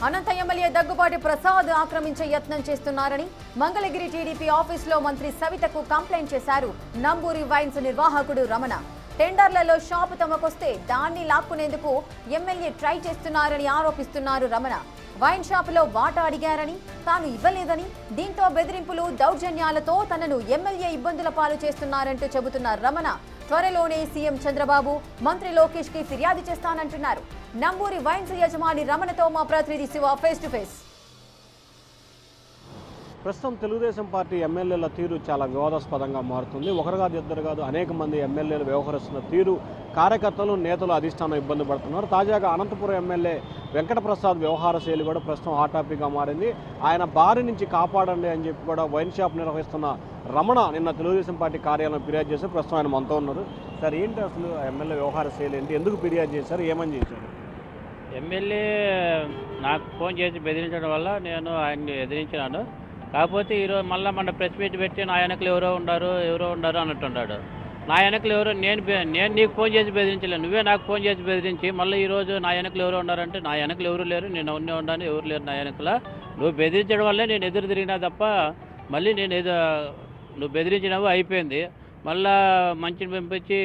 అనంత MLA Daggubati Prasad ఆక్రమించే యత్నం చేస్తున్నారని Mangalagiri TDP ఆఫీసులో మంత్రి సవితకు కంప్లైంట్ చేశారు నంబూరి వైన్స్ నిర్వాహకుడు రమణ. టెండర్లలో షాపు తమకొస్తే దాన్ని లాక్కునేందుకు ఎమ్మెల్యే ట్రై చేస్తున్నారని ఆరోపిస్తున్నారు రమణ. వైన్ షాపులో వాటా అడిగారని తాను ఇవ్వలేదని, దీంతో బెదిరింపులు దౌర్జన్యాలతో తనను ఎమ్మెల్యే ఇబ్బందుల పాలు చేస్తున్నారంటూ చెబుతున్న రమణ త్వరలోనే సీఎం చంద్రబాబు, మంత్రి లోకేష్ కి ఫిర్యాదు చేస్తానంటున్నారు. నంబూరి వైన్స్ యజమాని రమణతో మా ప్రతినిధి శివ ఫేస్ టు ఫేస్. ప్రస్తుతం తెలుగుదేశం పార్టీ ఎమ్మెల్యేల తీరు చాలా వివాదాస్పదంగా మారుతుంది. ఒకరు కాదు, ఇద్దరు కాదు, అనేక మంది ఎమ్మెల్యేలు వ్యవహరిస్తున్న తీరు కార్యకర్తలు, నేతలు అధిష్టానం ఇబ్బంది పడుతున్నారు. తాజాగా అనంతపురం ఎమ్మెల్యే వెంకటప్రసాద్ వ్యవహార శైలి కూడా ప్రస్తుతం హాట్ టాపిక్గా మారింది. ఆయన బారి నుంచి కాపాడండి అని చెప్పి కూడా వైన్ షాప్ నిర్వహిస్తున్న రమణ నిన్న తెలుగుదేశం పార్టీ కార్యాలయం ఫిర్యాదు చేసి ప్రస్తుతం ఆయన మనతో ఉన్నారు. సార్, ఏంటి అసలు ఎమ్మెల్యే వ్యవహార శైలి ఏంటి? ఎందుకు ఫిర్యాదు చేశారు? ఏమని చేశారు? ఎమ్మెల్యే నాకు ఫోన్ చేసి బెదిరించడం వల్ల నేను ఆయన్ని ఎదిరించినాను. కాకపోతే ఈరోజు మళ్ళీ మన ప్రెస్ మీట్ పెట్టి నా వెనకలు ఎవరో ఉన్నారు అన్నట్టున్నాడు. నా వెనకలు ఎవరో నేను నీకు ఫోన్ చేసి బెదిరించలేను, నువ్వే నాకు ఫోన్ చేసి బెదిరించి మళ్ళీ ఈరోజు నా వెనకలు ఎవరో ఉన్నారంటే నా వెనకలు ఎవరు లేరు, నేను ఉన్నే ఉన్నాను, ఎవరు లేరు నా వెనకల. నువ్వు బెదిరించడం వల్లే నేను ఎదురు తిరిగినా తప్ప మళ్ళీ నువ్వు బెదిరించినావు, అయిపోయింది. మళ్ళా మంచిని పంపించి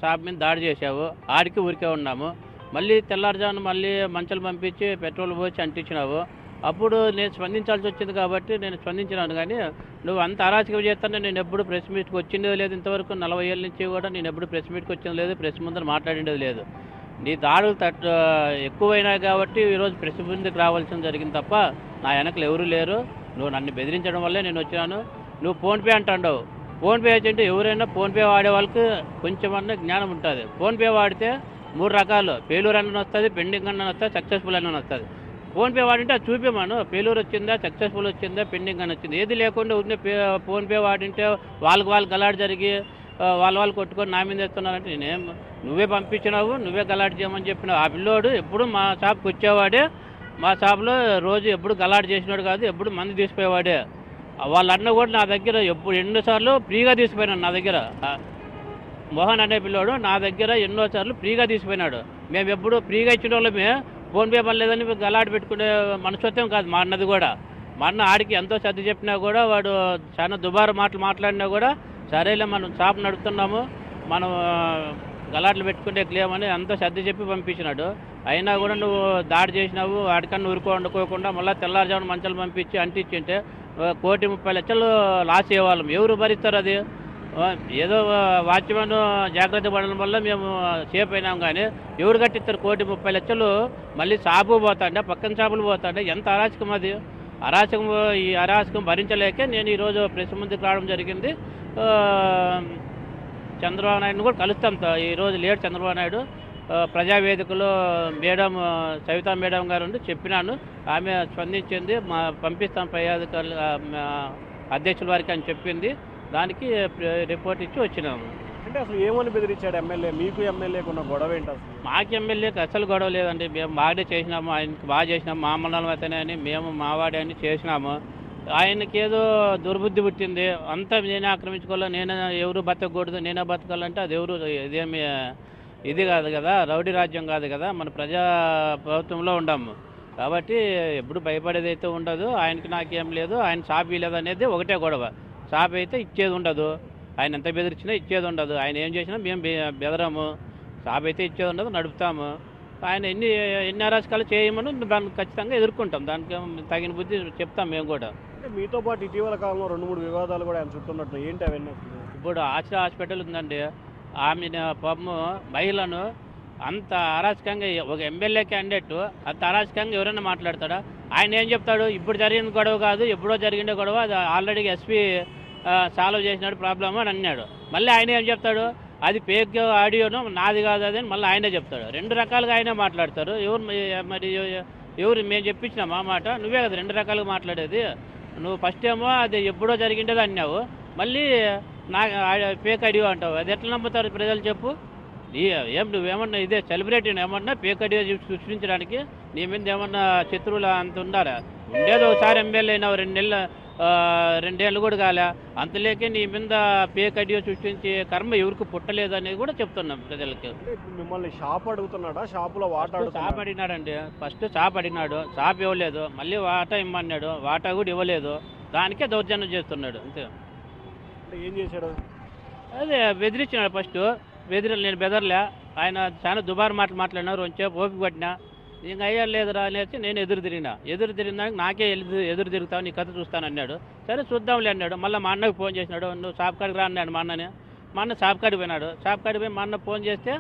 షాప్ మీద దాడి చేసావు, ఆడికి ఊరికే ఉన్నాము. మళ్ళీ తెల్లారుజామున మళ్ళీ మంచలు పంపించి పెట్రోల్ పోసి అంటించినావు. అప్పుడు నేను స్పందించాల్సి వచ్చింది కాబట్టి నేను స్పందించినాను. కానీ నువ్వు అంత అరాచకం చేస్తానే నేను ఎప్పుడు ప్రెస్ మీట్కి వచ్చిందే లేదు. ఇంతవరకు 40 ఏళ్ళ నుంచి కూడా నేను ఎప్పుడు ప్రెస్ మీట్కి వచ్చింది లేదు, ప్రెస్ ముందర మాట్లాడిండేది లేదు. నీ దాడులు ఎక్కువైనాయి కాబట్టి ఈరోజు ప్రెస్ ముందుకు రావాల్సింది జరిగింది తప్ప నా వెనకలు ఎవరు లేరు. నువ్వు నన్ను బెదిరించడం వల్లే నేను వచ్చినాను. నువ్వు ఫోన్పే అంటావు. ఫోన్పే అంటే ఎవరైనా ఫోన్పే వాడే వాళ్ళకి కొంచెమన్నా జ్ఞానం ఉంటుంది. ఫోన్పే వాడితే 3 రకాలు, ఫెయిల్యూర్ అన్న వస్తుంది, పెండింగ్ అన్న వస్తుంది, సక్సెస్ఫుల్ అన్న వస్తుంది. ఫోన్పే వాడింటే అది చూపిమాను, ఫెయిల్యూర్ వచ్చిందా, సక్సెస్ఫుల్ వచ్చిందా, పెండింగ్ అని వచ్చింది. ఏది లేకుండా ఉండే ఫోన్పే వాడింటే వాళ్ళు గలాట్ జరిగి వాళ్ళు కొట్టుకొని నా మీద వేస్తున్నారంటే నువ్వే పంపించినావు, నువ్వే గలాట్ చేయమని చెప్పినావు. ఆ పిల్లోడు ఎప్పుడు మా షాప్కి వచ్చేవాడే, మా షాప్లో రోజు ఎప్పుడు గలాట్ చేసినాడు కాదు, ఎప్పుడు మంది తీసిపోయేవాడే. వాళ్ళ అన్న కూడా నా దగ్గర ఎన్నోసార్లు ఫ్రీగా తీసిపోయినాడు. నా దగ్గర మోహన్ అనే పిల్లోడు నా దగ్గర ఎన్నోసార్లు ఫ్రీగా తీసిపోయినాడు. మేము ఎప్పుడు ఫ్రీగా ఇచ్చిన వాళ్ళమే ఫోన్పే పర్లేదని గలాట్ పెట్టుకునే మనస్తత్వం కాదు మా అన్నది కూడా. మా అన్న ఆడికి ఎంతో సర్ది చెప్పినా కూడా వాడు చాలా దుబారు మాట్లాడినా కూడా సరేలే మనం షాప్ నడుపుతున్నాము, మనం గలాట్లు పెట్టుకుంటే క్లేమని ఎంతో సర్ది చెప్పి పంపించినాడు. అయినా కూడా నువ్వు దాడి చేసినావు. వాడికన్నా ఊరుకోకుండా మళ్ళీ తెల్లారుజామున మంచాలు పంపించి అంటించింటే 1,30 లక్షలు లాస్ అయ్యేవాళ్ళం. ఎవరు భరిస్తారు అది? ఏదో వాచ్మెన్ జాగ్రత్త పడడం వల్ల మేము సేఫ్ అయినాం. కానీ ఎవరు కట్టిస్తారు 1,30 లక్షలు? మళ్ళీ షాపు పోతాండే, పక్కన షాపులు పోతాండే. ఎంత అరాచకం అది! ఈ అరాచకం భరించలేకే నేను ఈరోజు ప్రెస్ ముందుకు రావడం జరిగింది. చంద్రబాబు నాయుడుని కూడా కలుస్తాం ఈరోజు. లేడు చంద్రబాబు నాయుడు. ప్రజావేదికలో మేడం సవితా మేడం గారు ఉండి చెప్పినాను, ఆమె స్పందించింది. పంపిస్తాం పై అధికారులు అధ్యక్షుల వారికి అని చెప్పింది. దానికి రిపోర్ట్ ఇచ్చి వచ్చినాము. అంటే అసలు ఏమని బెదిరించాడు ఎమ్మెల్యే? మీకు ఎమ్మెల్యేకి ఉన్న గొడవ ఏంటి అసలు? మాకు ఎమ్మెల్యేకి అసలు గొడవ లేదండి. మేము బాగానే చేసినాము, ఆయనకి బాగా చేసినాము. మా మండలం అయితేనే అని మేము మావాడే అని చేసినాము. ఆయనకి ఏదో దుర్బుద్ధి పుట్టింది. అంతా నేనే ఆక్రమించుకోవాలి, నేనే ఎవరు బతకూడదు, నేనే బతకాలంటే అది ఎవరు ఇదేమి ఇది కాదు కదా, రౌడీ రాజ్యం కాదు కదా, మన ప్రజా ప్రభుత్వంలో ఉన్నాము. కాబట్టి ఎప్పుడు భయపడేది అయితే ఉండదు. ఆయనకి నాకేం లేదు, ఆయన షాప్ ఇవ్వలేదు అనేది ఒకటే గొడవ. షాప్ అయితే ఇచ్చేది ఉండదు, ఆయన ఎంత బెదిరించినా ఇచ్చేది ఉండదు. ఆయన ఏం చేసినా మేము బెదరము. షాప్ అయితే ఇచ్చేది ఉండదు, నడుపుతాము. ఆయన ఎన్ని అరాచకాలు చేయమని దాన్ని ఖచ్చితంగా ఎదుర్కొంటాం. దానికి తగిన బుద్ధి చెప్తాం మేము కూడా. అంటే మీతో పాటు ఇటీవల కాలంలో 2-3 వివాదాలు కూడా ఆయన చుట్టున్నట్టు, ఏంటి అవన్నీ? ఇప్పుడు ఆశ్రయ హాస్పిటల్ ఉందండి, ఆమె పాపము మహిళను అంత అరాచకంగా ఒక ఎమ్మెల్యే క్యాండిడేట్ అంత అరాచకంగా ఎవరైనా మాట్లాడతాడా? ఆయన ఏం చెప్తాడు? ఇప్పుడు జరిగిన గొడవ కాదు, ఎప్పుడో జరిగిన గొడవ, అది ఆల్రెడీ ఎస్పీ సాల్వ్ చేసినాడు ప్రాబ్లమ్ అని అన్నాడు. మళ్ళీ ఆయన ఏం చెప్తాడు? అది ఫేక్ ఆడియోను, నాది కాదు అది అని మళ్ళీ ఆయనే చెప్తాడు. 2 రకాలుగా ఆయనే మాట్లాడతారు. ఎవరు మేము చెప్పించిన మా మాట? నువ్వే కదా 2 రకాలుగా మాట్లాడేది. నువ్వు ఫస్ట్ ఏమో అది ఎప్పుడో జరిగిండేది అన్నావు, మళ్ళీ ఫేక్ ఆడియో అంటావు. అది ఎట్లా నమ్ముతారు ప్రజలు చెప్పు? నువ్వేమన్నా ఇదే సెలబ్రిటీ ఏమన్నా ఫేక్ ఆడియో సృష్టించడానికి? నీ మీద ఏమన్నా శత్రువులు అంత ఉండారా? ఉండేది ఒకసారి ఎమ్మెల్యే అయినావు, 2 నెలలు 2 ఏళ్ళు కూడా కాలే, అంతలేకే నీ మీద ఫేక్ ఐడియా సృష్టించి కర్మ ఎవరికి పుట్టలేదు అనేది కూడా చెప్తున్నాం ప్రజలకి. అంటే ఇప్పుడు మిమ్మల్ని షాప్ అడుగుతున్నాడా, షాపులో వాటా షాప్ అడుగుతున్నాడా? అడిగినాడండి. ఫస్ట్ షాప్ అడిగినాడు, షాప్ ఇవ్వలేదు. మళ్ళీ వాటా ఇమ్మన్నాడు, వాటా కూడా ఇవ్వలేదు. దానికే దౌర్జన్యం చేస్తున్నాడు అంతే. అంటే ఏం చేశాడు? అదే బెదిరించినాడు. ఫస్ట్ నేను బెదర్లే, ఆయన చాలా దుబారు మాట్లాడినారు. కొంచెంసేపు ఓపిక పట్టినా, ఇంకా అయ్యా లేదురా అనేసి నేను ఎదురు తిరిగినాక నాకే ఎదురు తిరుగుతావు, నీ కథ చూస్తాను అన్నాడు. సరే చూద్దాంలే అన్నాడు. మళ్ళీ మా అన్నకు ఫోన్ చేసినాడు, నువ్వు షాప్ కాడికి రా అన్నాడు మా అన్నని. మా అన్న షాప్ కాడికి పోయినాడు. షాప్ కాడికి పోయి మా అన్న ఫోన్ చేస్తే,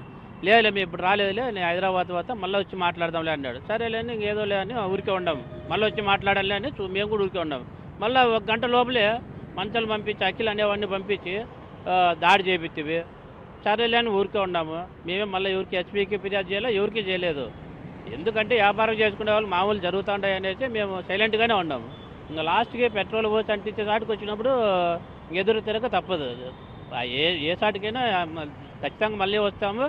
లేదులే మేము ఇప్పుడు రాలేదులే, నేను హైదరాబాద్ పోతా, మళ్ళీ వచ్చి మాట్లాడదాంలే అన్నాడు. సరేలేని ఇంకేదో లే అని ఊరికే ఉండాము. మళ్ళీ వచ్చి మాట్లాడాలి అని మేము కూడా ఊరికే ఉన్నాము. మళ్ళీ 1 గంట లోపలే మంచాలు పంపించి, అఖిల్ అనేవాడిని పంపించి దాడి చేపిచ్చివి. సరేలే అని ఊరికే ఉన్నాము. మేమే మళ్ళీ ఎవరికి ఎస్పీకి ఫిర్యాదు చేయాలో ఎవరికి చేయలేదు. ఎందుకంటే వ్యాపారం చేసుకునే వాళ్ళు మామూలు జరుగుతూ ఉంటాయి అనేసి మేము సైలెంట్గానే ఉన్నాము. ఇంకా లాస్ట్కి పెట్రోల్ పోసి అంటించే సాటికి వచ్చినప్పుడు ఎదురు తిరగ తప్పదు. ఏ సాటికైనా ఖచ్చితంగా మళ్ళీ వస్తాము.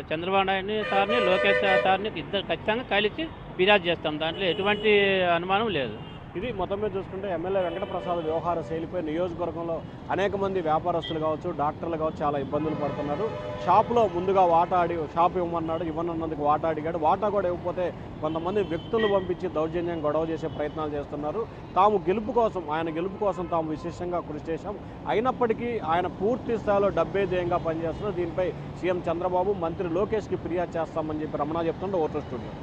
చంద్రబాబు నాయుడిని సార్ని, లోకేష్ సార్ని ఇద్దరు ఖచ్చితంగా కలిసి ఫిర్యాదు చేస్తాం. దాంట్లో ఎటువంటి అనుమానం లేదు. ఇది మొత్తం మీద చూసుకుంటే ఎమ్మెల్యే వెంకటప్రసాద్ వ్యవహార శైలిపై నియోజకవర్గంలో అనేక మంది వ్యాపారస్తులు కావచ్చు, డాక్టర్లు కావచ్చు చాలా ఇబ్బందులు పడుతున్నారు. షాపులో ముందుగా వాటా షాప్ ఇవ్వమన్నాడు, ఇవ్వనున్నందుకు వాటా అడిగాడు. వాటా కూడా ఇవ్వకపోతే కొంతమంది వ్యక్తులు పంపించి దౌర్జన్యం గొడవ చేసే ప్రయత్నాలు చేస్తున్నారు. ఆయన గెలుపు కోసం తాము విశేషంగా కృషి చేశాం. అయినప్పటికీ ఆయన పూర్తి స్థాయిలో డబ్బేదేయంగా పనిచేస్తున్నారు. దీనిపై సీఎం చంద్రబాబు, మంత్రి లోకేష్కి ఫిర్యాదు చేస్తామని చెప్పి రమణ చెప్తుంటే ఓటర్ స్టూడియో.